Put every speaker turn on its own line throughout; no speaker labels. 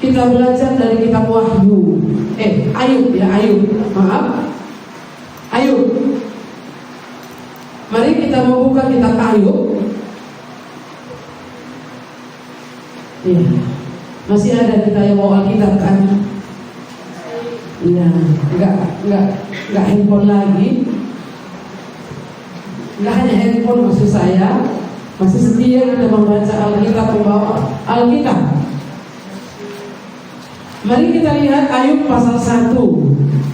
kita belajar dari kitab Wahyu. Ayub ya, Ayub. Maaf. Ayub. Mari kita membuka kitab Ayub. Iya. Masih ada kita yang mau Alkitab kan? Iya, enggak handphone lagi. Enggak hanya handphone maksud saya, masih setia kita membaca Alkitab, membawa Alkitab. Mari kita lihat Ayub pasal 1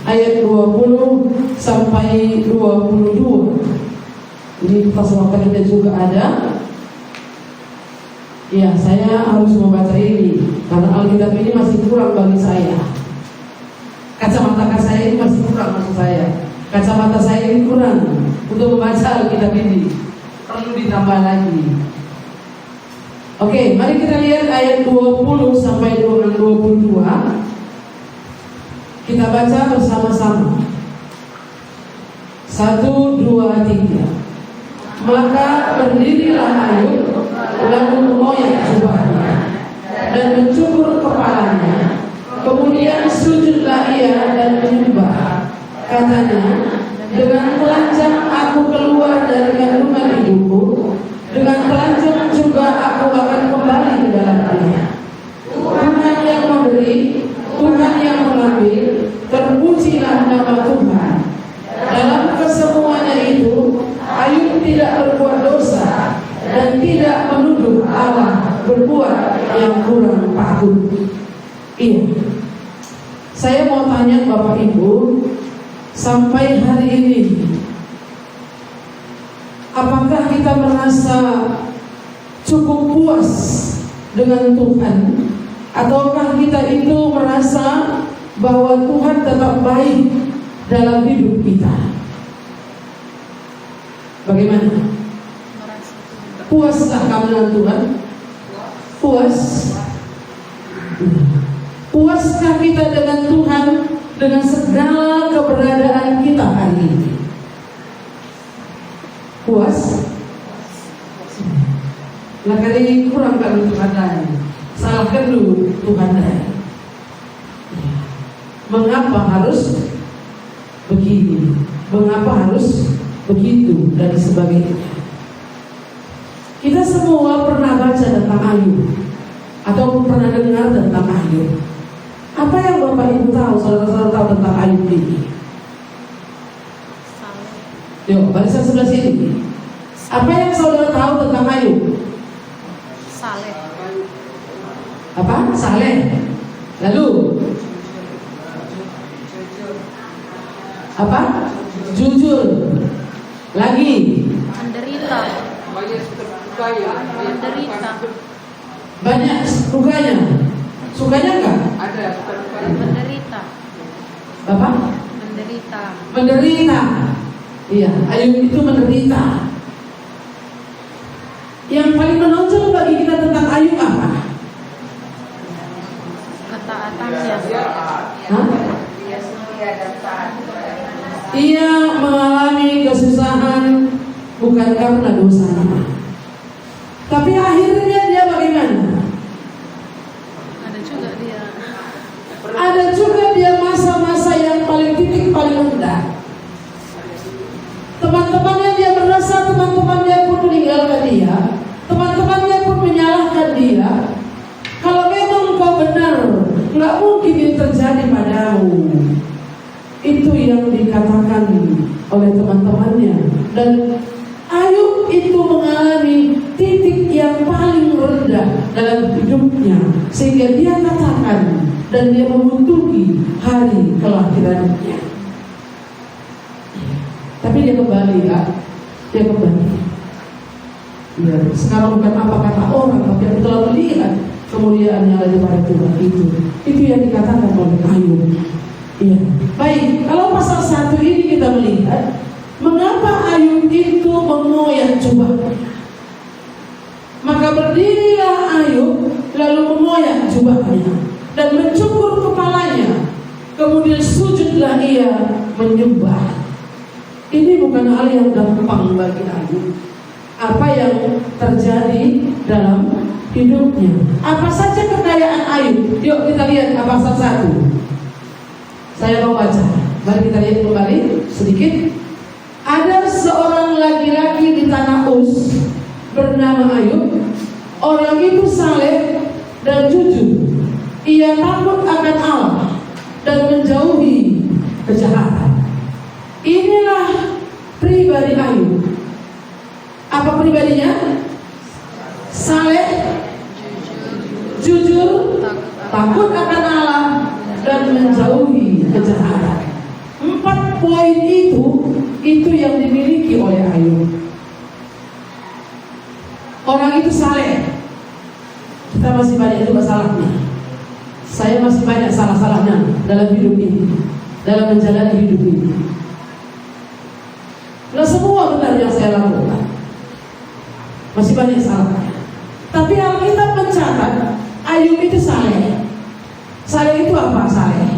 ayat 20 sampai 22. Ini pasal kita juga ada. Ya, saya harus membaca ini karena Alkitab ini masih kurang bagi saya. Kacamata saya ini masih kurang maksud saya. Kacamata saya ini kurang untuk membaca Alkitab ini. Perlu ditambah lagi. Oke, mari kita lihat ayat 20 sampai 22. Kita baca bersama-sama. 1, 2, 3. Maka berdirilah Ayub, lalu mengoyak jubahnya dan mencukur kepalanya. Kemudian sujudlah ia dan menyembah. Katanya, dengan telanjang aku keluar dari kandungan ibuku, dengan telanjang juga aku akan kembali ke dalamnya. Tuhan yang memberi, Tuhan yang mengambil, terpujilah nama Tuhan. Dalam kesemuanya itu, Ayub tidak berbuat dosa dan tidak menuduh Allah berbuat yang kurang patut. Iya. Saya mau tanya Bapak Ibu, sampai hari ini, apakah kita merasa cukup puas dengan Tuhan? Ataukah kita itu merasa bahwa Tuhan tetap baik dalam hidup kita? Bagaimana? Puaskah kamu dengan Tuhan? Puas? Puaskah kita dengan Tuhan dengan segala keberadaan kita hari ini? Puas? Nah, kali kurang kalau Tuhan lain. Salahkan dulu Tuhan lain. Mengapa harus begini? Mengapa harus begitu dan sebagainya? Kita semua pernah baca tentang Ayub ataupun pernah dengar tentang Ayub. Apa yang Bapak Ibu tahu, saudara-saudara tahu tentang Ayub ini? Yuk, barisan sebelah sini. Apa yang saudara tahu tentang Ayub?
Saleh.
Apa? Saleh. Lalu apa? Jujur. Lagi.
Menderita. Menderita.
Banyak sukanya. Sukanya enggak?
Ada.
Menderita.
Bapak?
Menderita.
Menderita. Iya, Ayub itu menderita. Yang paling menonjol bagi kita tentang Ayub apa?
Ketaatannya.
Hah? Ia mengalami kesusahan bukan karena dosanya, tapi akhirnya dia bagaimana? Ada juga dia masa-masa yang paling titik paling rendah. Teman-temannya dia merasa teman-temannya pun meninggalkan dia, teman-temannya pun menyalahkan dia. Kalau memang kau benar, nggak mungkin ini terjadi padamu. Itu yang dikatakan oleh teman-temannya. Dan Ayub itu mengalami titik yang paling rendah dalam hidupnya, sehingga dia katakan dan dia membutuhi hari kelahirannya. Tapi dia kembali ya, dia kembali. Ya, sekarang bukan apa kata orang, tapi aku telah melihat kemuliaan yang ada pada Tuhan itu yang dikatakan oleh Ayub. Iya. Baik, kalau pasal 1 ini kita melihat mengapa Ayub itu mengoyak jubahnya. Maka berdirilah Ayub lalu mengoyak jubahnya dan mencukur kepalanya. Kemudian sujudlah ia menyembah. Ini bukan hal yang gampang bagi Ayub. Apa yang terjadi dalam hidupnya? Apa saja kekayaan Ayub? Yuk kita Kita lihat pasal 1. Saya mau baca. Mari kita lihat kembali sedikit. Ada seorang laki-laki di tanah Uz bernama Ayub. Orang itu saleh dan jujur. Ia takut akan Allah dan menjauhi kejahatan. Inilah pribadi Ayub. Apa pribadinya? Saleh, jujur, takut akan Allah dan menjauhi kejahatan. 4 poin itu yang dimiliki oleh Ayub. Orang itu saleh. Kita masih banyak juga salahnya. Saya masih banyak salah-salahnya dalam hidup ini, dalam menjalani hidup ini. Nah, semua benar yang saya lakukan, masih banyak salahnya. Tapi Alkitab mencatat Ayub itu saleh. Saleh itu apa? Saleh.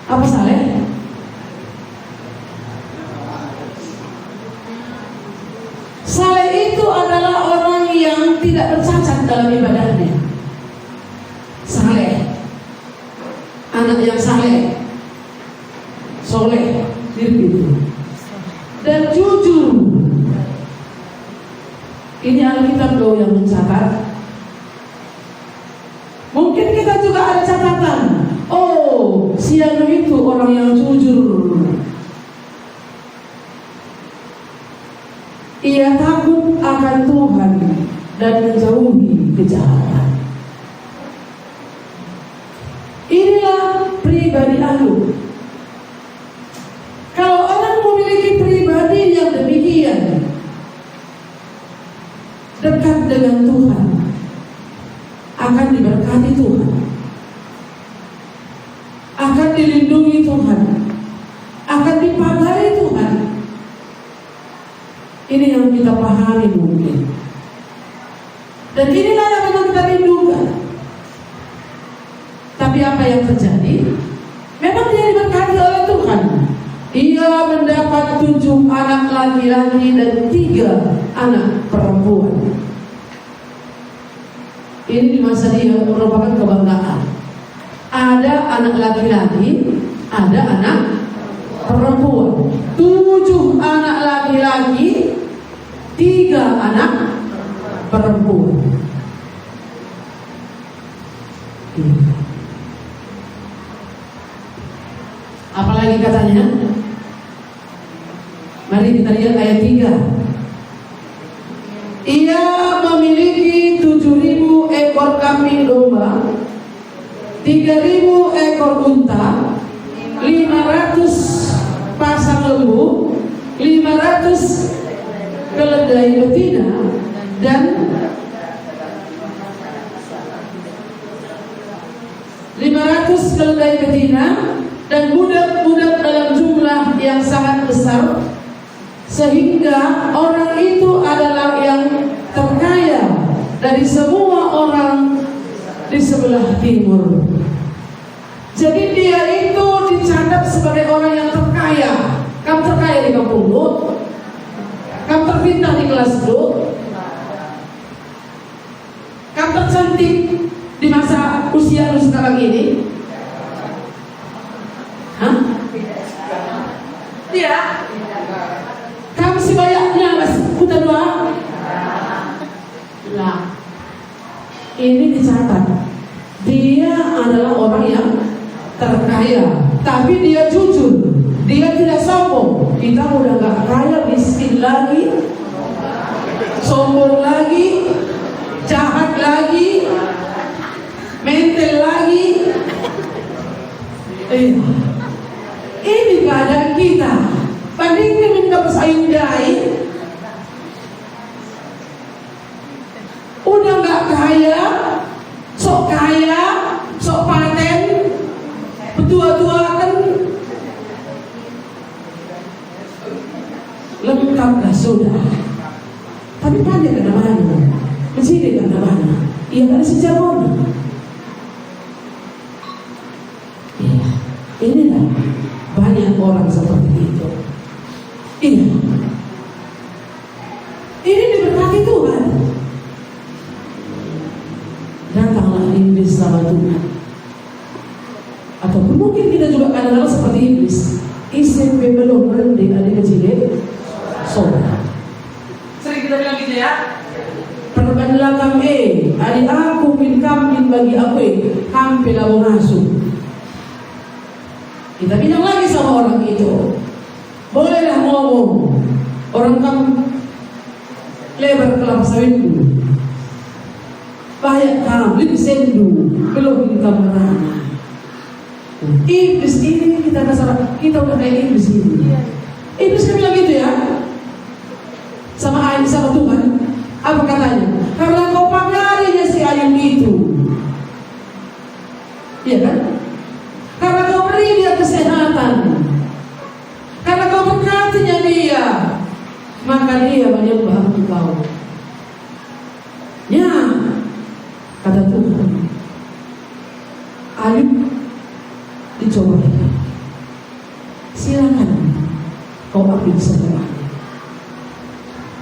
Apa saleh? Saleh itu adalah orang yang tidak bercacat dalam ibadahnya. Saleh, anak yang saleh, soleh, gitu. Dan jujur. Ini Alkitab loh yang mencatat. Mungkin kita juga ada catatan. Oh, si Ayub itu orang yang jujur. Ia takut akan Tuhan dan menjauhi kejahatan. Inilah pribadi Ayub. Kalau orang memiliki pribadi yang demikian, dekat dengan Tuhan, akan diberkati Tuhan, akan dilindungi Tuhan, akan dipagai Tuhan. Ini yang kita pahami mungkin. Dan inilah yang memang kita rindukan. Tapi apa yang terjadi? Memang dia diberkati oleh Tuhan. Ia mendapat 7 anak laki-laki dan 3 anak perempuan. Ini di masa dia merupakan kebanggaan. Ada anak laki-laki, ada anak perempuan. 7 anak laki-laki, 3 anak perempuan. Apalagi katanya? Mari kita lihat ayat 3. Ia memiliki 7.000 ekor kambing domba, 3.000 ekor unta, 500 pasang lembu, 500 keledai betina, dan 500 keledai betina dan budak-budak dalam jumlah yang sangat besar, sehingga orang itu adalah yang terkaya dari semua orang di sebelah timur. Jadi dia itu dicatat sebagai orang yang terkaya. Kamu terkaya di kampung lu? Kamu terpintar di kelas lu? Kamu tercantik di masa usia lu sekarang ini? Hah? Tidak. Kamu si banyaknya mas udah doang? Nah, ini dicatat. Dia adalah orang yang terkaya, tapi dia jujur, dia tidak sombong. Kita udah gak kaya, miskin lagi, sombong lagi, jahat lagi, mental lagi. Ini keadaan kita. Bandingkan minta pesaing dai, udah gak kaya, sok paten, betua-tua kan lengkap dah sudah. Tapi pandai ke mana? Mesti ke mana? Ia kan sejarah. Ya, inilah banyak orang seperti itu. Iya. Ini diberkati Tuhan. datanglah iblis sama Tuhan. Ataupun mungkin kita juga kadang-kadang seperti iblis. SMP belum berhenti ada kecil sobat. Sering kita bilang gitu ya. Perbandingan adik aku bin kambing bagi aku kampi labu ngasuh. Kita bilang lagi sama orang itu, bolehlah ngomong, orang kamu lebar kelapa sawitku, banyak kamu lebih sendu, belum kita merana. Iblis ini kita udah kayak iblis ini. Iblis kan bilang gitu ya, sama Tuhan. Apa katanya? Karena kau pagarinya si ayam itu, iya kan? Karena kau beri dia kesehatan, karena kau berkatinya dia, maka dia menyembah engkau. Ya, kata Tuhan, Ayub dicoba. Silakan kau ambil semuanya.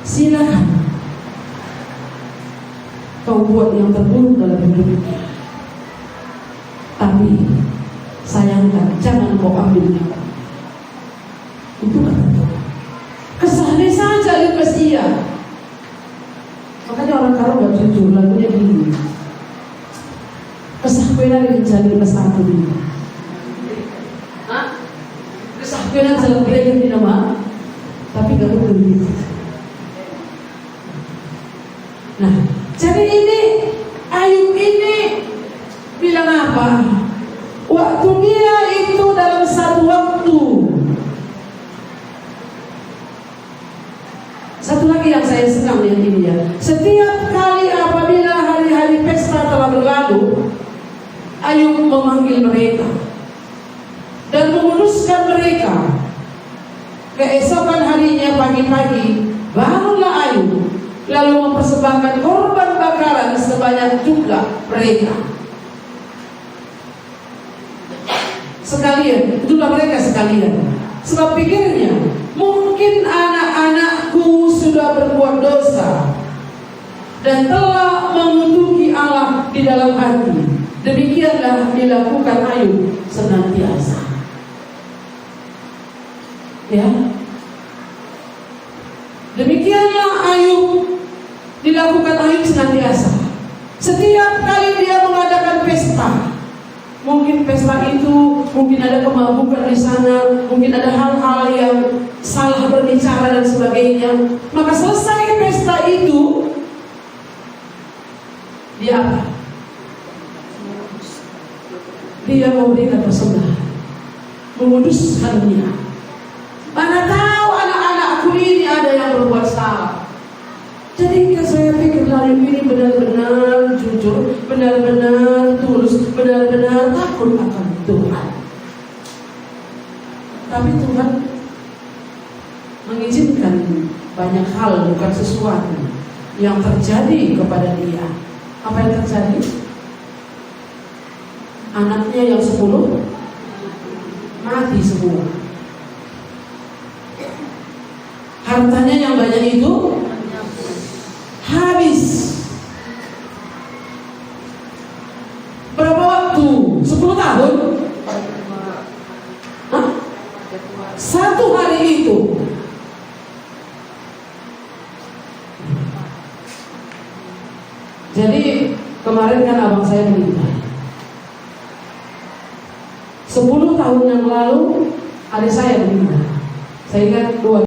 Silakan kau buat yang terburuk dalam hidupnya. Tapi sayangkan, jangan kau ambil nyawa. Itu kata Tuhan. Kesahnya saja lepas ia. Makanya orang karo gak jujur, lagunya gini. Kesah pena dicari lepas aku ini. Kesah pena jalan belajar di nama, tapi gak begitu. Nah, jadi ini Ayub ini bilang apa? Waktu dia itu dalam satu waktu. Satu lagi yang saya senang lihat ini ya. Setiap kali apabila hari-hari pesta telah berlalu, Ayub memanggil mereka dan memutuskan mereka. Keesokan harinya pagi-pagi bangunlah Ayub, lalu mempersembahkan korban bakaran sebanyak jumlah mereka. Sekalian, jumlah mereka sekalian. Sebab pikirnya, mungkin anak-anakku sudah berbuat dosa dan telah mengutuki Allah di dalam hati. Demikianlah dilakukan Ayub senantiasa. Ya. Demikianlah Ayub dilakukan Ayub senantiasa. Setiap kali dia mengadakan pesta, mungkin pesta itu mungkin ada kemabukan di sana, mungkin ada hal-hal yang salah berbicara dan sebagainya. Maka selesai pesta itu, dia apa? Dia memberikan persembahan, menguduskannya. Mana tahu anak-anakku ini ada yang berbuat salah. Jadi saya pikir Ayub ini benar-benar jujur, benar-benar tulus, benar-benar takut akan Tuhan. Tapi Tuhan mengizinkan banyak hal, bukan sesuatu yang terjadi kepada dia. Apa yang terjadi? Anaknya yang 10 mati semua. Hartanya yang banyak itu habis. Berapa waktu? 10 tahun? Hah? 1 hari itu. Jadi kemarin kan abang saya meninggal. 10 tahun yang lalu adik saya meninggal. Saya ingat 2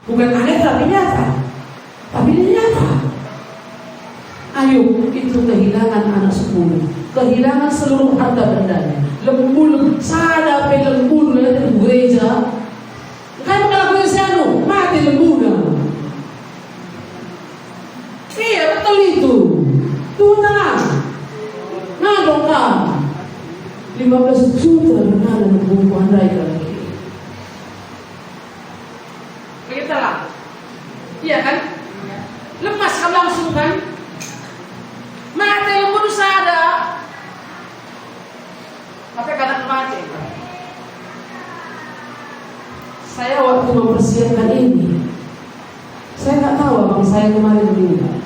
Bukan aneh tapi nyata. Tapi ini nyata. Ayub itu kehilangan anak 10, kehilangan seluruh harta bendanya, lembul, sada pe lembul dari gereja. Kan melakukan sianu, mati lembuna. Iya betul itu. Tuhan tenang. Nah dong kan, 15 juta benar dalam buku andai lagi. Begitulah. Iya kan? Lemas kamu langsung kan? Mati lembut sada. Tapi kadang mati. Saya waktu mempersiapkan ini, saya nggak tahu abang saya kemarin meninggal.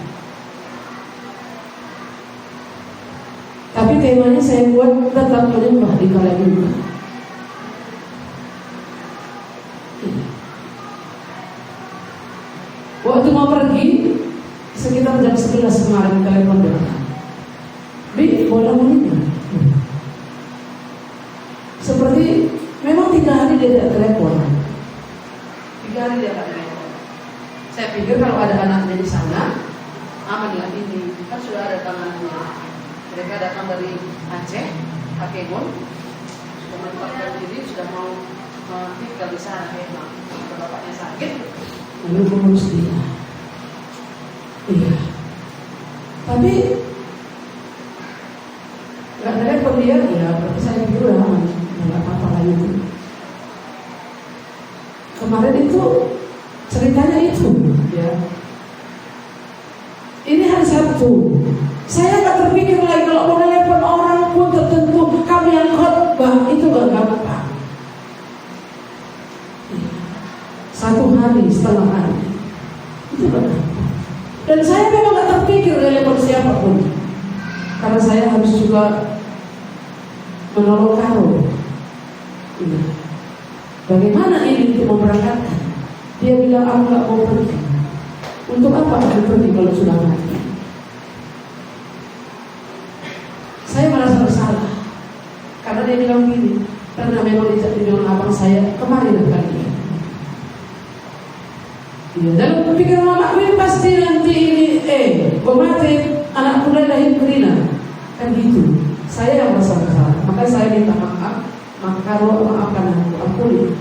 Tapi temanya saya buat tetap menyembah di kala duka. Waktu mau pergi, sekitar jam 11 kemarin telepon datang. Bi, bola meninggal. Seperti memang 3 hari dia tidak telepon. 3 hari dia tidak telepon. Saya pikir kalau ada anaknya di sana, aman dengan ini. Kan sudah ada tangannya. Mereka datang dari Aceh, Akebon, sudah menempatkan diri, sudah mau tinggal di sana. Kalau bapaknya sakit, lalu mengurus dia. Iya. Tapi nggak telepon dia, ya berarti saya pikir udah aman, nggak apa-apa lagi itu. Kemarin itu ceritanya itu, ya. Ini hari Sabtu. Saya nggak terpikir lagi kalau mau telepon orang pun tertentu kami yang khotbah itu nggak gampang. 1 hari, setengah hari itu nggak gampang. Dan saya memang nggak terpikir telepon siapapun, karena saya harus juga menolong Karo. Bagaimana ini untuk memberangkatkan? Dia bilang aku nggak mau pergi. Untuk apa aku pergi kalau sudah mati? Saya merasa bersalah karena dia bilang gini, karena memang dibilang abang saya kemarin kali ini. Ya, dalam pikiran mama ini pasti nanti ini mati anakku lahir berina kan gitu. Saya yang merasa bersalah, maka saya minta maaf. Maka kalau maafkan aku, ampuni.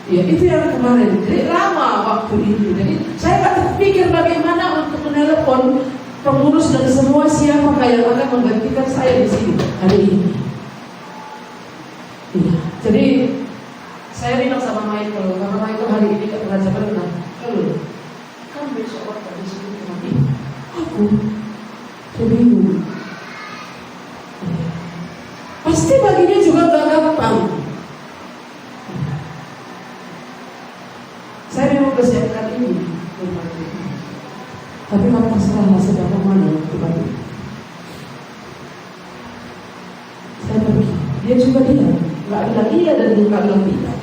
Ya itu yang kemarin. Jadi lama waktu itu. Jadi saya tak terpikir bagaimana untuk menelepon pengurus dan semua siapa yang akan menggantikan saya di sini hari ini. Ya, jadi saya bilang sama Michael, karena Michael hari ini gak pernah berenang. Kalau kan besok waktu di sini mati, aku bingung. Pasti baginya juga gak gampang. Saya memang persiapkan ini, tapi maka serahlah seberapa mana pribadi. Saya pergi, dia juga tidak, nggak bilang iya dan nggak bilang tidak.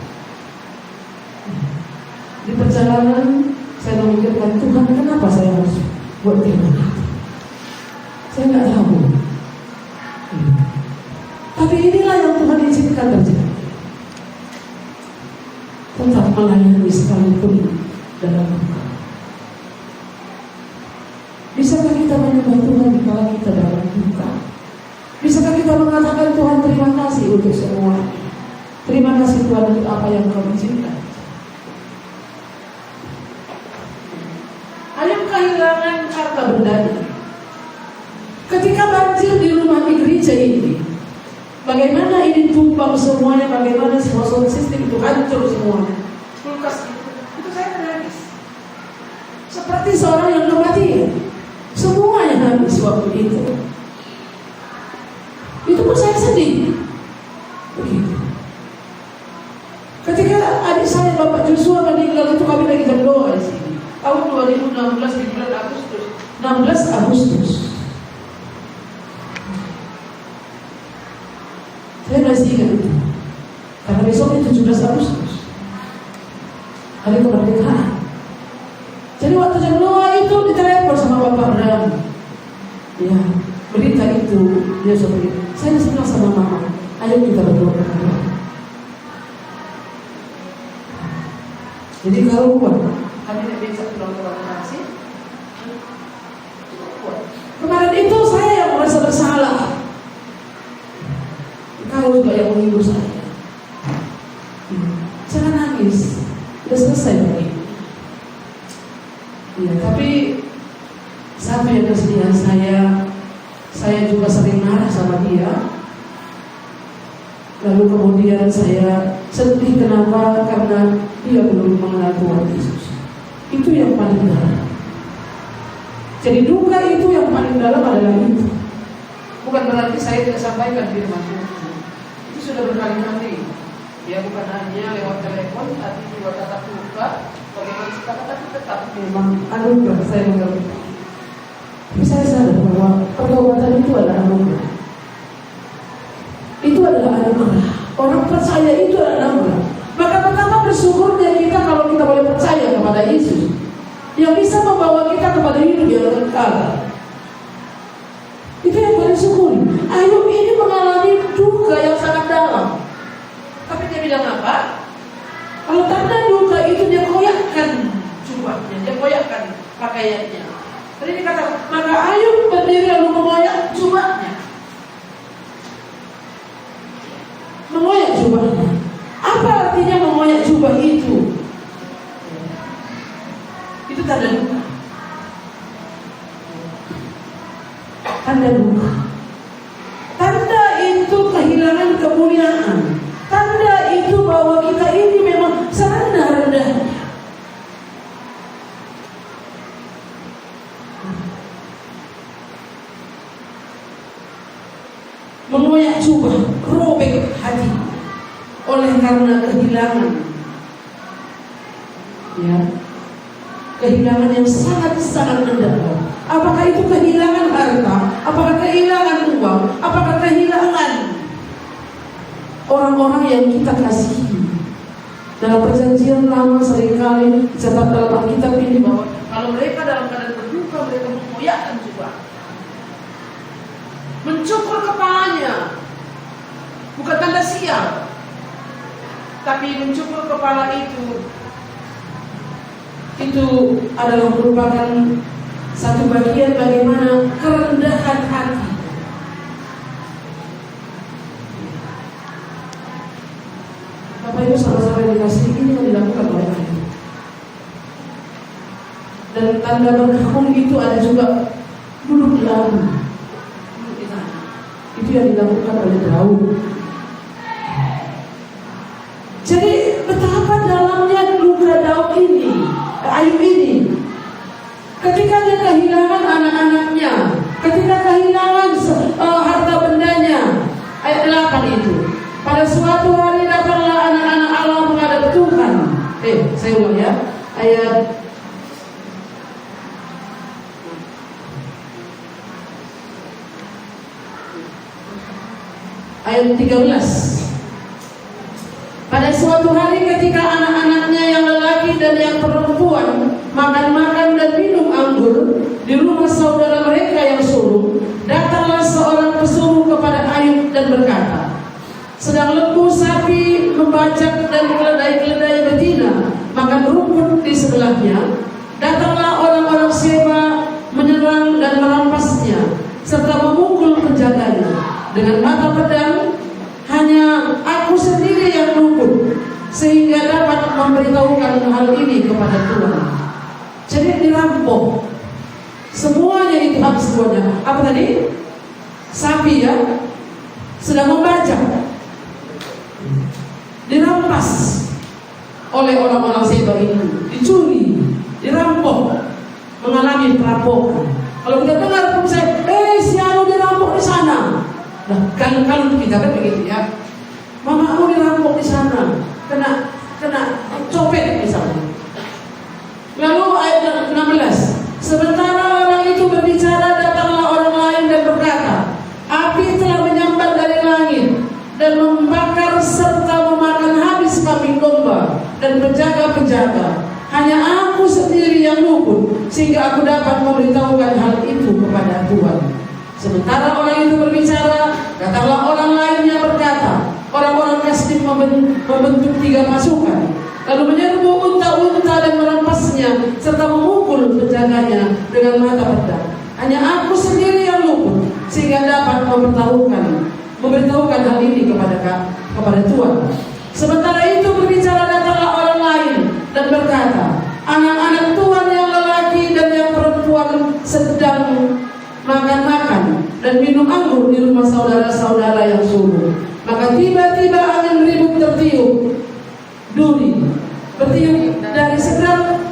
Di perjalanan saya memikirkan Tuhan, kenapa saya harus buat firman itu? Saya nggak tahu. Tapi inilah yang Tuhan izinkan terjadi. Tetap melayani sekalipun dalam duka. Bisakah kita menyembah Tuhan di kala kita dalam duka? Bisakah kita mengatakan Tuhan terima kasih untuk semua? Terima kasih Tuhan untuk apa yang Kau izinkan. Ayub kehilangan harta bendanya. Ketika banjir di rumah di gereja ini, bagaimana ini tumbang semuanya, bagaimana semua sound system itu hancur semuanya. Kulkas itu saya menangis. Seperti seorang yang kematian. Semuanya habis waktu itu. Itu pun saya sedih. Begitu. Ketika adik saya Bapak Joshua meninggal itu kami lagi berdoa di sini. Tahun 2016 di bulan Agustus. 16 Agustus. Saya masih ingat itu. Karena besoknya 17 Agustus. Hari kemerdekaan. Jadi waktu jam 2 itu ditelepon sama Bapak Ram. Ya, berita itu dia seperti saya bilang sama Mama, ayo kita berdoa. Jadi kalau kuat, kami tidak bisa pulang-pulang nasi. Kemarin itu saya yang merasa bersalah. Kau juga yang menghibur saya. Jangan nangis, sudah selesai begini. Ya, tapi sampai yang kesedihan saya juga sering marah sama dia. Lalu kemudian saya sedih kenapa? Karena dia belum mengenal Tuhan Yesus. Itu yang paling dalam. Jadi duka itu yang paling dalam adalah itu. Bukan berarti saya tidak sampaikan firman Tuhan. Itu sudah berkali-kali. Ya bukan hanya lewat telepon, tapi juga tatap muka. Bagaimana kita tapi tetap memang anugerah saya mengerti. Tapi saya sadar bahwa pertobatan itu adalah anugerah. Itu adalah anugerah. Orang percaya itu adalah anugerah. Maka betapa bersyukurnya kita kalau kita boleh percaya kepada Yesus yang bisa membawa kita kepada hidup yang kekal. Itu yang paling syukuri. Ayub ini mengalami duka yang sangat dalam. Tapi dia bilang apa? Kalau tanda duka itu dia koyakkan jubahnya, dia koyakkan pakaiannya. Tadi dikatakan, maka Ayub berdiri lalu mengoyak jubahnya. Mengoyak jubahnya. Apa artinya mengoyak jubah itu? Itu tanda duka. Tanda duka. Tanda itu kehilangan kemuliaan. Tanda itu bahwa kita ini memang serendah-rendahnya. Mengoyak jubah, robek hati oleh karena kehilangan. Ya, kehilangan yang sangat-sangat mendalam. Apakah itu kehilangan harta? Apakah kehilangan uang? Apakah kehilangan orang-orang yang kita kasihi? Dalam perjanjian lama seringkali dicatat dalam Alkitab ini bahwa kalau mereka dalam keadaan berduka, mereka mengoyakkan jubah, mencukur kepalanya. Bukan tanda sial, tapi mencukur kepala itu adalah merupakan satu bagian bagaimana kerendahan hati. Bapak Ibu sama-sama yang dikasihi, ini yang dilakukan oleh Ayub. Dan tanda berkabung itu ada juga duduk di laut. Itu yang dilakukan oleh Daud. Jadi betapa dalamnya luka Daud ini, Ayub ini. Ketika dia kehilangan anak-anaknya, ketika kehilangan harta bendanya. Ayat 8 itu. Pada suatu hari datanglah anak-anak Allah menghadap Tuhan. Saya ulang ya. Ayat 13. Pada suatu hari ketika anak-anaknya yang lelaki dan yang perempuan makan-makan dan minum anggur di rumah saudara mereka yang sulung, datanglah seorang pesuruh kepada Ayub dan berkata, sedang lembu sapi membajak dan keledai-keledai betina makan rumput di sebelahnya, datanglah orang-orang Sheba menyerang dan merampasnya serta memukul penjaganya dengan mata pedang. Hanya aku sendiri yang luput sehingga dapat memberitahukan hal ini kepada Tuhan. Jadi dirampok semuanya, itu habis semuanya. Apa tadi? Sapi ya, sedang membajak, dirampas oleh orang-orang Sheba ini, dicuri, dirampok, mengalami perampokan. Kalau kita dengar pun saya, si anu dirampok di sana. Nah, kalau kita kan begitu ya, mamamu dirampok di sana, kena copet misalnya. Lalu ayat 16, sementara orang itu berbicara, datanglah orang lain dan berkata, api telah menyambar dari langit dan membakar serta memakan habis kambing domba dan penjaga-penjaga. Hanya aku sendiri yang luput sehingga aku dapat memberitahukan hal itu kepada Tuhan. Sementara orang itu berbicara, datanglah orang lain yang berkata, orang-orang Kasdim membentuk 3 pasukan. lalu menyerbu unta-unta dan merampasnya serta memukul penjaganya dengan mata pedang. Hanya aku sendiri yang luput sehingga dapat memberitahukan hal ini kepada Tuhan. Sementara itu berbicara datanglah orang lain dan berkata, anak-anak Tuhan yang lelaki dan yang perempuan sedang makan-makan dan minum anggur di rumah saudara-saudara yang subur. Maka tiba-tiba angin ribut tertiup duri bertiup dari seberang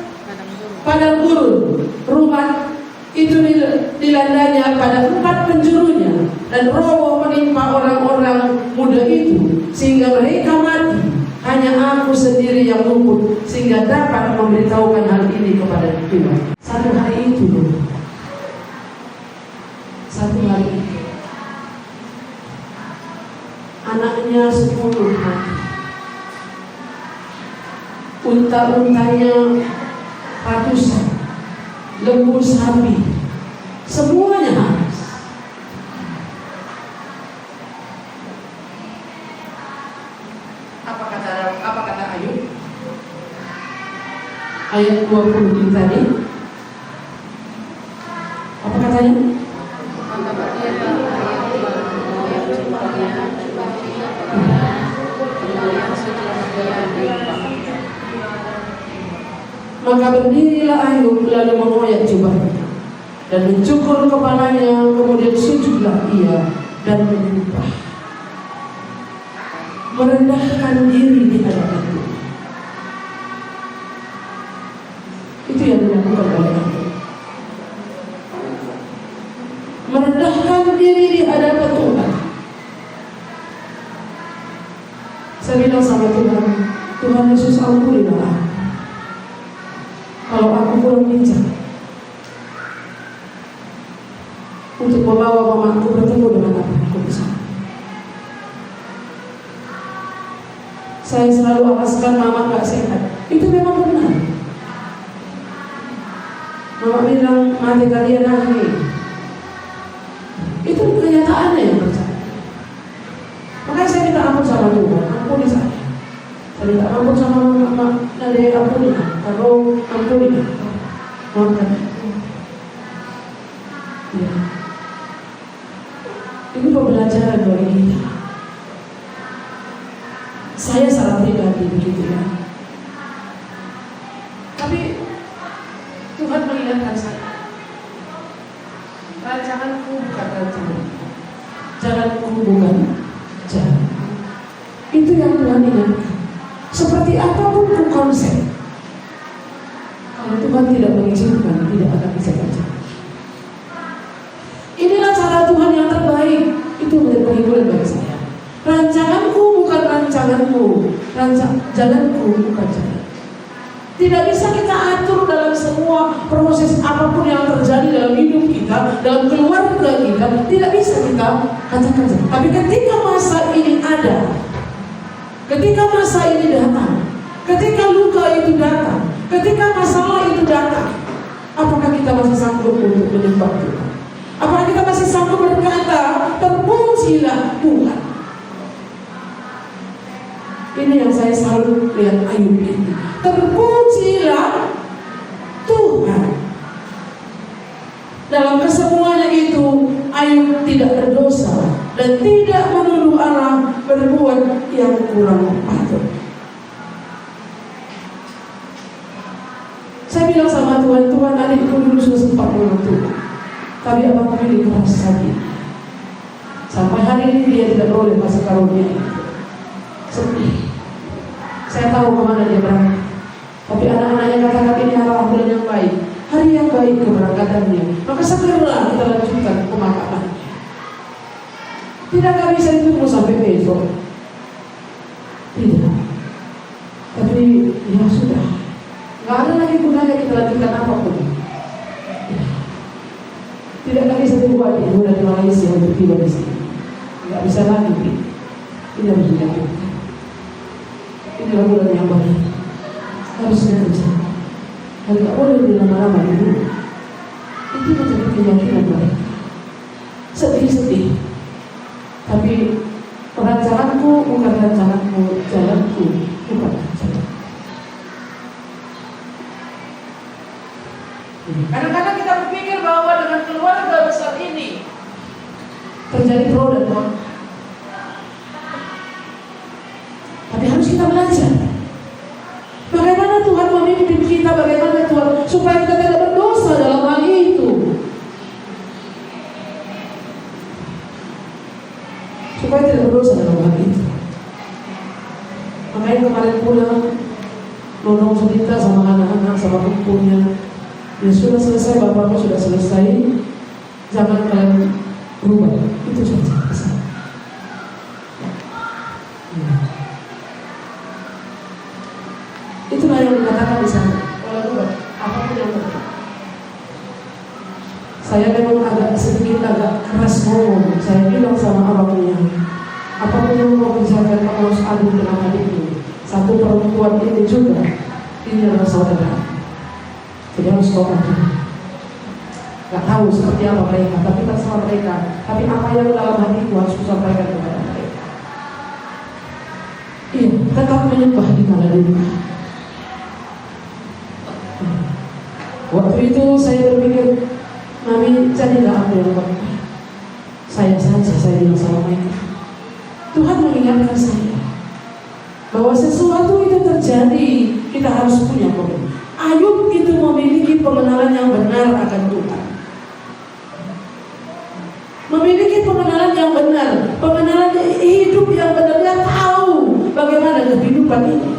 padang gurun. Rumah itu dilandanya pada 4 penjurunya dan roboh menimpa orang-orang muda itu sehingga mereka mati. Hanya aku sendiri yang luput sehingga dapat memberitahukan hal ini kepada Tuhan. Satu hari itu anaknya 10 mati, unta-untanya ratusan, lembu sapi, semuanya habis. Apa kata Ayub? Ayat 20 ini tadi. Apa katanya? Maka berdirilah Ayub lalu mengoyak jubahnya dan mencukur kepalanya, kemudian sujudlah ia dan menyembah, merendahkan diri di hadapan Tuhan. Itu yang dilakukan oleh Ayub, merendahkan diri di hadapan Tuhan. Saya bilang sama Tuhan, Tuhan Yesus ampunilah aku kalau aku kurang bijak untuk membawa mamaku bertemu dengan anakku di sana. Saya selalu alaskan mama gak sehat. Itu memang benar. Mama bilang mati kalian lagi. Itu kenyataannya yang percaya. Makanya saya minta ampun sama Tuhan, ampuni saya. Saya minta ampun sama mama, dari ampuni, kalau ampuni, maafkan. Ya. Ini pembelajaran bagi kita. Saya secara pribadi begitu ya. Tapi Tuhan mengingatkan saya, rancanganku bukan rancangan, jalanku bukan jalan. Itu yang Tuhan ingatkan. Seperti apapun konsep, kalau Tuhan tidak mengizinkan, tidak akan bisa terjadi. Inilah cara Tuhan yang terbaik. Itu menjadi penghiburan bagi saya. Rancanganku bukan rancanganmu, jalanku bukan jalan. Tidak bisa kita atur dalam semua proses apapun yang terjadi dalam hidup kita, dalam keluarga kita. Tidak bisa kita katakan. Tapi ketika masa ini ada, ketika masa ini datang, ketika luka itu datang, ketika masalah itu datang, apakah kita masih sanggup untuk menyembah Tuhan? Apakah kita masih sanggup berkata, terpujilah Tuhan? Ini yang saya selalu lihat Ayub ini. Terpujilah Tuhan. Dalam kesemuanya itu, Ayub tidak berdosa dan tidak menuduh Allah berbuat yang kurang patut. Saya bilang sama Tuhan, Tuhan adikku dulu sudah sempat menolak Tuhan, tapi abang pilih keras sakit. Sampai hari ini dia tidak boleh masuk karunia itu. Sedih. Saya tahu kemana dia berangkat. Tapi anak-anaknya katakan ini adalah bulan yang baik, hari yang baik keberangkatannya. Maka segeralah kita lanjutkan pemakamannya. Tidak bisa ditunggu sampai besok. Tidak. Tapi ya sudah. Gak ada lagi gunanya kita lanjutkan apapun. Tidak lagi satu buat ibu dari Malaysia untuk tiba di sini. Tidak bisa lagi. Tidak bisa dilakukan. Inilah bulan yang baik. Harusnya terjadi. Dan tidak boleh dilama-lama dulu. Itu menjadi keyakinan mereka. Sedih-sedih. Tapi rancanganku bukan rancanganmu, jalanku bukan jalan. Kadang-kadang kita berpikir bahwa dengan keluarga besar ini terjadi pro dan kontra. Tapi harus kita belajar bagaimana Tuhan memimpin kita, bagaimana Tuhan supaya kita tidak berdosa dalam hal itu. Supaya tidak berdosa dalam hal itu. Makanya kemarin pulang Nonong cerita sama anak-anak, sama kumpulnya. Ya sudah selesai, bapakmu sudah selesai, jangan kalian berubah. Itu saja pesan. Itulah yang dikatakan di sana. Kalau berubah, apapun yang terjadi. Saya memang agak keras ngomong. Saya bilang sama abangnya, apapun yang mau kerjakan, kamu harus adu dengan adikmu. Satu perempuan ini juga, ini adalah saudara. Jadi harus tobat. Gak tahu seperti apa mereka, tapi terserah mereka. Tapi apa yang dalam hatiku harus kusampaikan kepada mereka. Iya, tetap menyembah di kala duka. Waktu itu saya berpikir, Mami, jadilah aku yang baik. Saya saja, saya bilang sama mereka. Tuhan mengingatkan saya bahwa sesuatu itu terjadi, kita harus punya komitmen. Ayub itu memiliki pengenalan yang benar akan Tuhan. Memiliki pengenalan yang benar, pengenalan hidup yang benar. Dia tahu bagaimana kehidupan ini.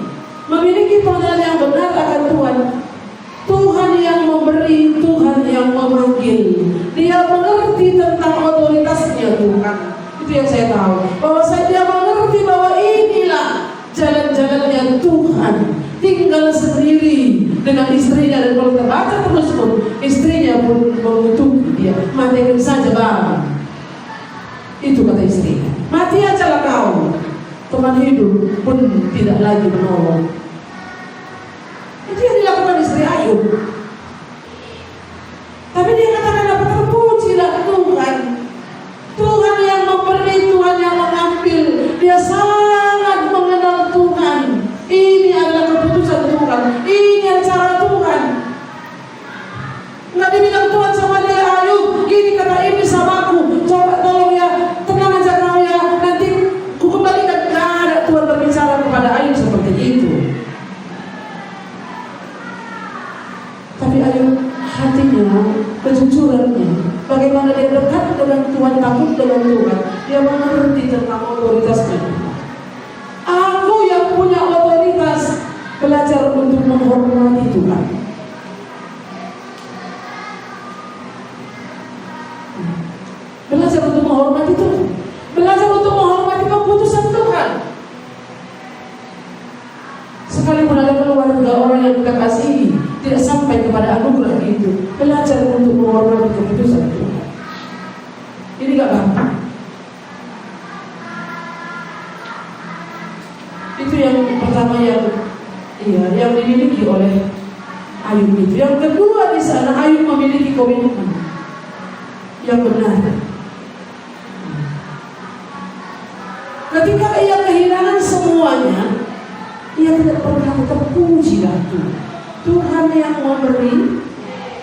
Memiliki pengenalan yang benar akan Tuhan. Tuhan yang memberi, Tuhan yang memanggil. Dia mengerti tentang otoritasnya Tuhan. Itu yang saya tahu. Bahwa dia mengerti bahwa inilah jalan-jalannya Tuhan. Tinggal sendiri dengan istrinya, dan kalau kita baca terus pun istrinya pun mengutuk dia, matikan saja bang. Itu kata istrinya, mati aja lah kau. Teman hidup pun tidak lagi menolong. Itu yang dilakukan istri Ayub. Tapi dia katakan apa? Terpujilah Tuhan. Tuhan yang memberi, Tuhan yang mengambil. Dia sangat mengenal Tuhan. Ini adalah keputusan Tuhan. Ini cara Tuhan. Nggak dibilang Tuhan sama dia, Ayub, gini kata ini sama aku, coba tolong ya, tenang aja kau ya, nanti ku kembalikan. Nggak ada Tuhan berbicara kepada Ayub seperti itu. Tapi Ayub hatinya, kejujurannya, bagaimana dia dekat dengan Tuhan, takut dengan Tuhan, dia mengerti tentang otoritasnya. Aku yang punya otoritas, belajar untuk menghormati Tuhan. Belajar untuk menghormati Tuhan. Belajar untuk menghormati keputusan Tuhan. Sekalipun ada keluarga orang yang kita kasihi tidak sampai kepada anugerah itu, belajar untuk menghormati keputusan Tuhan. Ini gak gampang. Itu yang pertama yang dimiliki oleh Ayub itu. Yang kedua di sana, Ayub memiliki komitmen yang benar. Ketika ia kehilangan semuanya, ia tidak pernah terpujilah Tuhan. Tuhan yang memberi,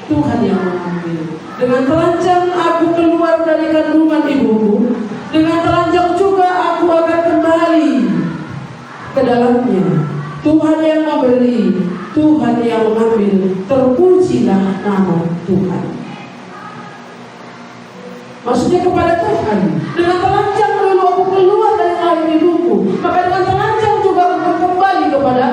Tuhan yang mengambil. Dengan telanjang aku keluar dari kandungan ibuku, dengan telanjang juga aku akan kembali ke dalamnya. Tuhan yang memberi, Tuhan yang mengambil. Terpujilah nama Tuhan. Maksudnya kepada Tuhan. Dengan telanjang dulu aku keluar dari rahim ibuku, maka dengan telanjang juga aku kembali kepada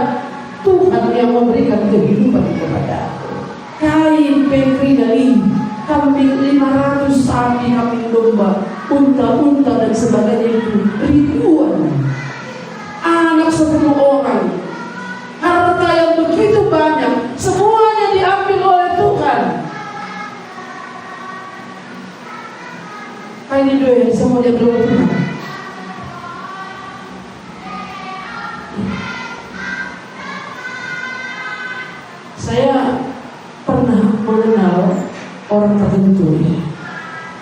Tuhan yang memberikan kehidupan kepada aku. Kain, pekri, dali, kambing 500, sapi, kambing domba, unta-unta dan sebagainya itu ribuan. Anak 10 orang, harta yang begitu banyak, semuanya diambil oleh Tuhan. Kain itu ya, semua diambil oleh Tuhan. Saya pernah mengenal orang tertentu.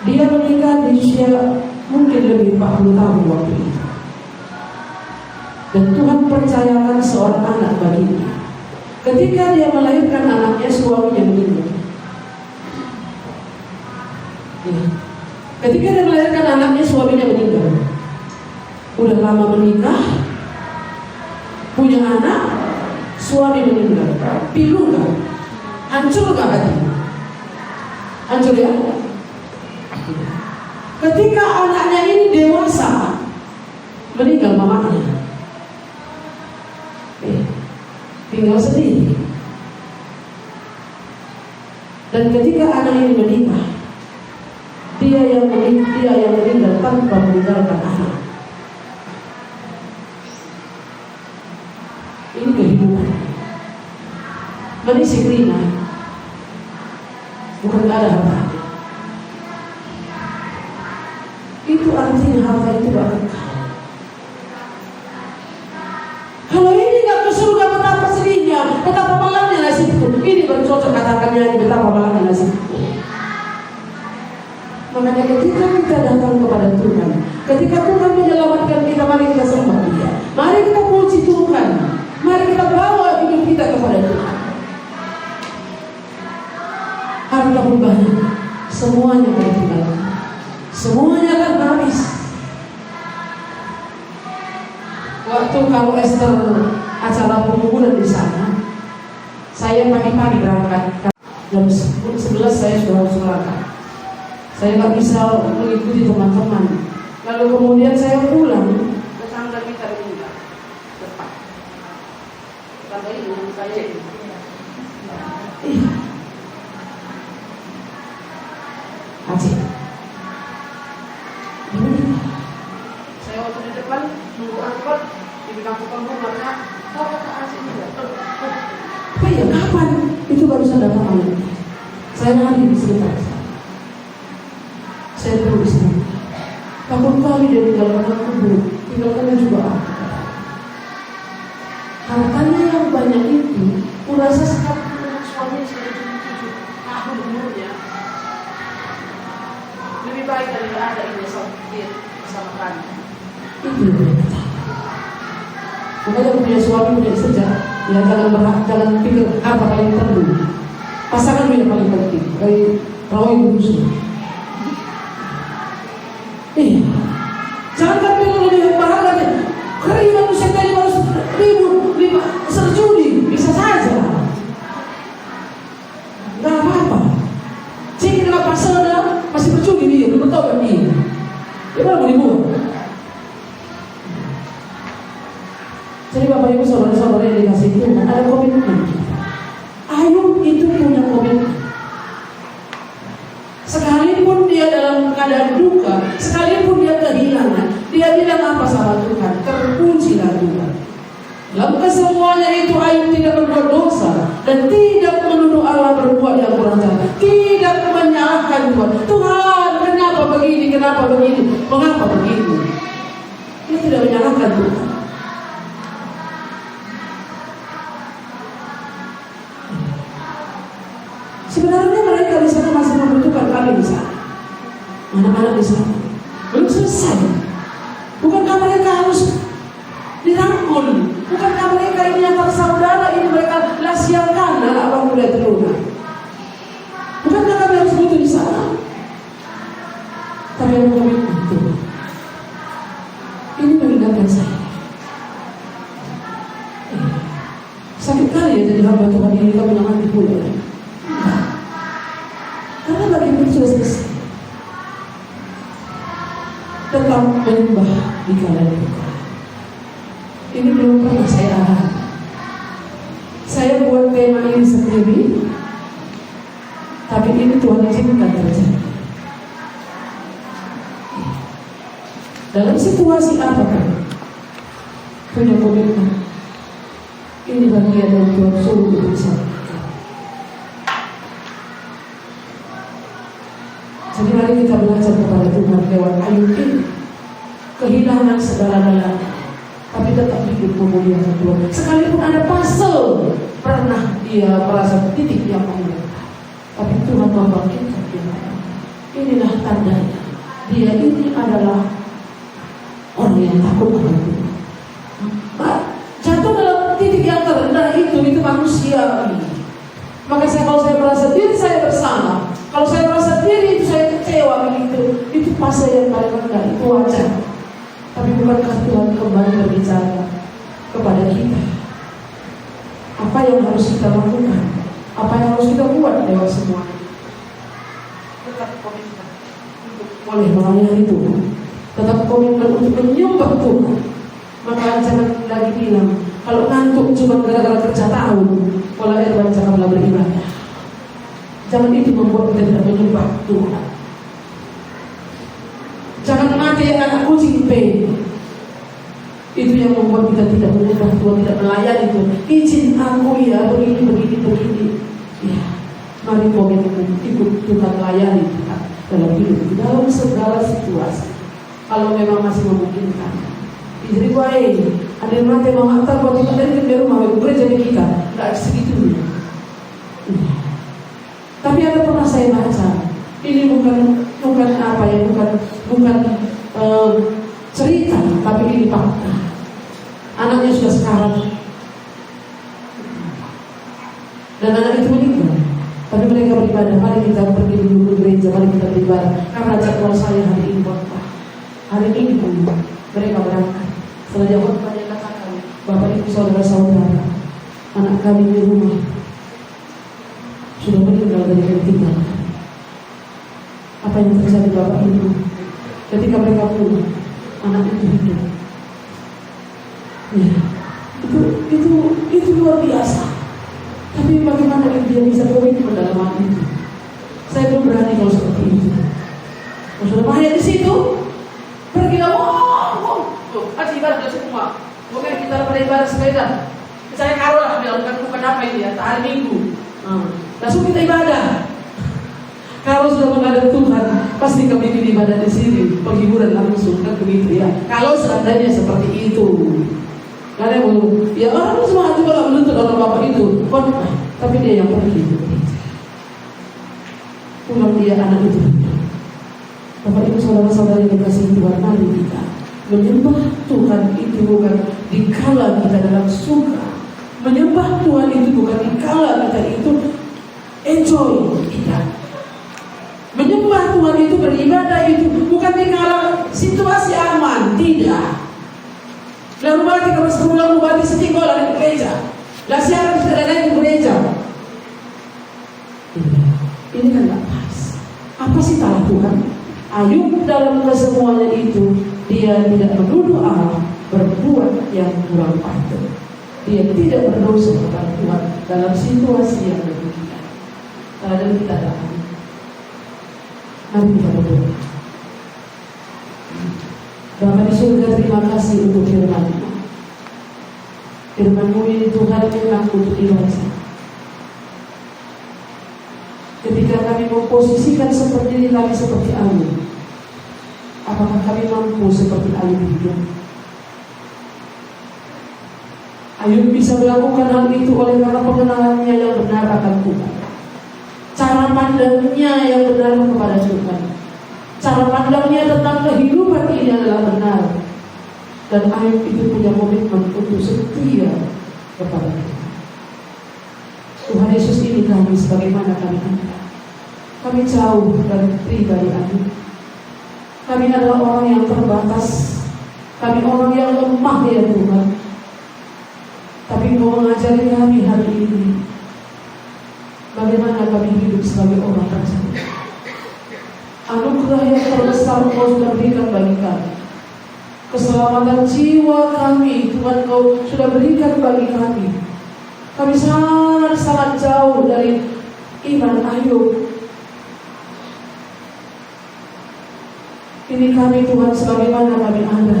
Dia menikah di usia mungkin lebih 40 tahun waktu itu. Dan Tuhan percayakan seorang anak baginya. Ketika dia melahirkan anaknya, suaminya meninggal. Ya. Ketika dia melahirkan anaknya, suaminya meninggal. Udah lama menikah, punya anak, suami meninggal. Pilu gak? Hancur gak hati? Hancur ya? Ketika anaknya ini dewasa, meninggal mamanya, tinggal sendiri. Dan ketika anak ini menikah, dia yang meninggal tanpa meninggalkan anak. Ini kehidupan. Manusia Rina bukan gak ada harta. Itu artinya harta itu gak kekal. Kalau ini gak ke surga, betapa sedihnya, betapa malangnya nasibku. Ini baru cocok katakannya, betapa malangnya nasibku. Makanya ketika kita datang kepada Tuhan, ketika Tuhan menyelamatkan kita, mari kita sembah Dia, mari kita puji Tuhan, mari kita bawa hidup kita kepada Tuhan. Harta pun banyak, semuanya akan tinggalkan, semuanya akan habis. Waktu kalau Esther acara pengumuman di sana, saya pagi-pagi berangkat, jam 11 saya sudah harus berangkat. Saya nggak bisa mengikuti teman-teman. Lalu kemudian saya pulang, tetangga kita meninggal depan. Tetangga ini saya ini. Aceh. Saya waktu di depan nunggu angkot di bidang tukang rumahnya, kok ke Aceh juga? Oh iya, kapan? Itu baru saya datang malam. Saya lari di sekitar. Saya perlu di sini. Takut kali dia tinggalkan aku, tinggalkannya juga aku. Hartanya yang banyak itu, kurasa sekali dengan suaminya sudah 77 tahun umurnya. Lebih baik daripada ada ini bersama kami. Itu yang kita tahu. Makanya punya suami, punya istri, ya jangan pikir apa paling perlu. Pasangan yang paling penting. Dari Rawi Budusu. Jangan pikir lebih berharga. Kering manusia tadi harus ribu serjudi, bisa saja. Gak apa-apa. Jika dengan pasal masih berjudi dia, belum tahu kan dia. Dia baru dibuat. Jadi Bapak Ibu saudara-saudara yang dikasih Tuhan, ada komitmen. Ayub itu punya komitmen. Sekalipun dia dalam keadaan duka, sekalipun dia kehilangan, dia bilang apa sama Tuhan? Terpujilah Tuhan. Dalam kesemuanya itu Ayub tidak berbuat dosa dan tidak menuduh Allah berbuat yang kurang ajar, tidak menyalahkan Tuhan. Tuhan, kenapa begini? Kenapa begini? Mengapa begini? Dia tidak menyalahkan Tuhan. Sebenarnya mereka di sana masih membutuhkan kami di sana. Anak-anak di sana belum selesai. Bukankah mereka harus dirangkul? Bukankah mereka ini antar saudara ini mereka lasiakan anak abang muda terluka? Bukankah kami harus butuh di sana? Tapi yang komitmen itu ini mengingatkan saya. Sakit kali ya jadi hamba Tuhan ini kami mati pula. Karena bagi itu sudah selesai. Tetap menyembah di kala duka. Ini belum pernah saya alami. Saya buat tema ini sendiri, tapi ini Tuhan izinkan terjadi. Dalam situasi apapun, punya komitmen. Ini bagian yang Tuhan suruh bersama. Jadi mari kita belajar kepada Tuhan lewat Ayub ini. Kehilangan segala-galanya, tapi tetap hidup memuliakan Tuhan. Sekalipun ada fase pernah dia merasa titik yang menurut, tapi Tuhan membangkitkan dia. Inilah tandanya dia ini adalah orang yang takut akan Tuhan. Jatuh dalam titik yang terendah itu manusia. Maka kalau saya merasa diri saya bersalah, kalau saya merasa diri itu saya kecewa, kecewa itu fase yang paling rendah, itu wajar. Tapi bukankah Tuhan kembali berbicara kepada kita? Apa yang harus kita lakukan? Apa yang harus kita buat lewat semua? Tetap komitmen untuk boleh melayani Tuhan. Tetap komitmen untuk menyembah Tuhan. Maka jangan lagi bilang kalau ngantuk cuma gara-gara kerja tahun, pola Erwan janganlah beribadah. Jangan itu membuat kita tidak menyembah Tuhan. Jangan mati anak kucing P. Itu yang membuat kita tidak menyembah Tuhan, tidak melayani Tuhan. Izin aku ya begini. Ya, mari komitmen ikut Tuhan, layani Tuhan dalam hidup, dalam segala situasi. Kalau memang masih memungkinkan. Jadi ada yang mati mau hantar buat kita dari rumah gereja kita, nggak segitu. Tapi ada pernah saya baca, ini bukan apa ya, bukan cerita, tapi ini fakta. Anaknya sudah sekarat dan anak itu meninggal. Tapi mereka beribadah, mari kita pergi dulu ke gereja, mari kita beribadah. Karena jadwal saya hari ini khotbah. Hari ini pun mereka berangkat. Setelah khotbah dia katakan, Bapak Ibu saudara-saudara, anak kami di rumah sudah meninggal dari ketinggalan. Apa yang terjadi Bapak Ibu? Ketika mereka pulang, anak itu hidup. Ya, itu luar biasa. Tapi bagaimana dia bisa komitmen dalam hal itu? Saya belum berani kalau seperti itu. Kalau sudah bahaya di situ, pergi kasih ibadah dari semua. Mungkin kita pada ibadah sepeda. Saya karo lah, bukan apa ini ya, hari Minggu. Langsung kita ibadah. Kalau sudah menghadap Tuhan, pasti kami bikin ibadah di sini, penghiburan langsung kan begitu ya. Kalau seandainya seperti itu, karena ya orang semua itu kalau menuntut orang bapak itu, tapi dia yang pergi. Pulang dia anak itu. Bapak Ibu saudara-saudara yang dikasihi Tuhan, mari kita menyembah Tuhan itu bukan dikala kita dalam suka. Menyembah Tuhan itu bukan dikala kita itu enjoy kita. Menyembah Tuhan itu, beribadah itu bukan dikala situasi aman, tidak. Lalu mati kalau sebulan mati sedikit di gereja. Lah siapa bisa naik ke gereja? Ini kan tak pas. Apa sih salah Tuhan? Ayub dalam kesemuanya itu dia tidak menuduh Allah berbuat yang kurang patut. Dia tidak berdosa kepada Tuhan dalam situasi yang demikian. Kalau kita tahu, mari kita berdoa. Bapa di surga, terima kasih untuk firman-Mu. Firman-Mu ini Tuhan yang untuk dibaca. Ketika kami memposisikan seperti ini, kami seperti Ayub. Apakah kami mampu seperti Ayub hidup? Ayub bisa melakukan hal itu oleh karena pengenalannya yang benar akan Tuhan. Cara pandangnya yang benar kepada Tuhan. Cara pandangnya tentang kehidupan ini adalah benar. Dan Ayub itu punya komitmen untuk setia kepada Tuhan. Tuhan Yesus, ini kami sebagaimana kami Anda. Kami jauh dari pribadi Ayub. Kami adalah orang yang terbatas. Kami orang yang lemah ya Tuhan. Tapi Engkau mengajari kami hari ini bagaimana kami hidup sebagai orang percaya. Anugerah yang terbesar Engkau sudah berikan bagi kami. Keselamatan jiwa kami Tuhan Engkau sudah berikan bagi kami. Kami sangat jauh dari iman Ayub. Ini kami Tuhan sebagaimana kami ada.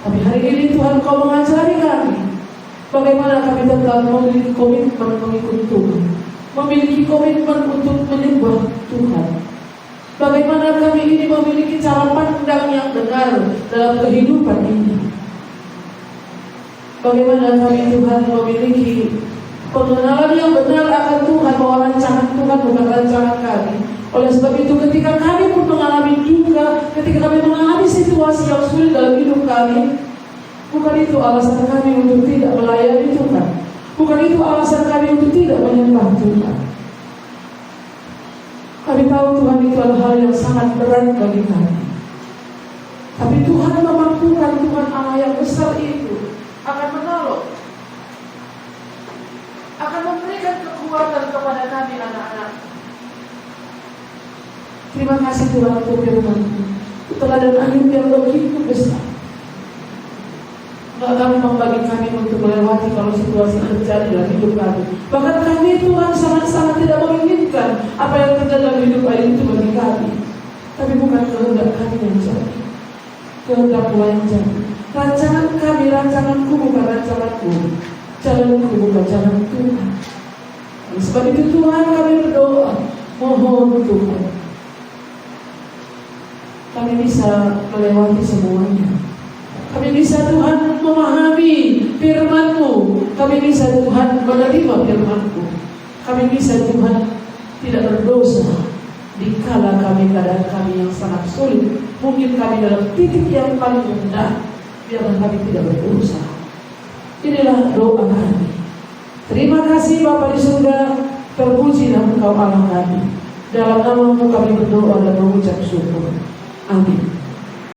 Tapi hari ini Tuhan Engkau mengajari kami bagaimana kami tetap memiliki komitmen mengikut Tuhan, memiliki komitmen untuk menyembah Tuhan. Bagaimana kami ini memiliki cara pandang yang benar dalam kehidupan ini. Bagaimana kami Tuhan memiliki pengenalan yang benar akan Tuhan, bahwa rancangan Tuhan bukan rancangan kami. Oleh sebab itu ketika kami pun mengalami duka, ketika kami mengalami situasi yang sulit dalam hidup kami, bukan itu alasan kami untuk tidak melayani Tuhan. Bukan itu alasan kami untuk tidak menyembah Tuhan. Kami tahu Tuhan itu adalah hal yang sangat berat bagi kami. Tapi Tuhan memampukan, Tuhan Allah yang besar itu akan menolong, akan memberikan kekuatan kepada kami anak-anak. Terima kasih Tuhan untuk firman-Mu. Teladan Ayub yang begitu besar. Tidak gampang bagi kami untuk melewati kalau situasi terjadi dalam hidup kami. Bahkan kami Tuhan sangat-sangat tidak menginginkan apa yang terjadi dalam hidup Ayub itu bagi kami. Tapi bukan kehendak kami yang jadi, kehendak-Mu yang jadi. Rancangan kami, rancangan-Ku bukan rancangan-Ku, jalan-Ku bukan jalan Tuhan. Oleh sebab itu Tuhan kami berdoa, mohon Tuhan, kami bisa melewati semuanya. Kami bisa Tuhan memahami firman-Mu. Kami bisa Tuhan menerima firman-Mu. Kami bisa Tuhan tidak berdosa dikala kami keadaan kami yang sangat sulit. Mungkin kami dalam titik yang paling rendah, biarlah kami tidak berdosa. Inilah doa kami. Terima kasih Bapa di surga, terpujilah Engkau Allah kami. Dalam nama-Mu kami berdoa dan mengucap syukur.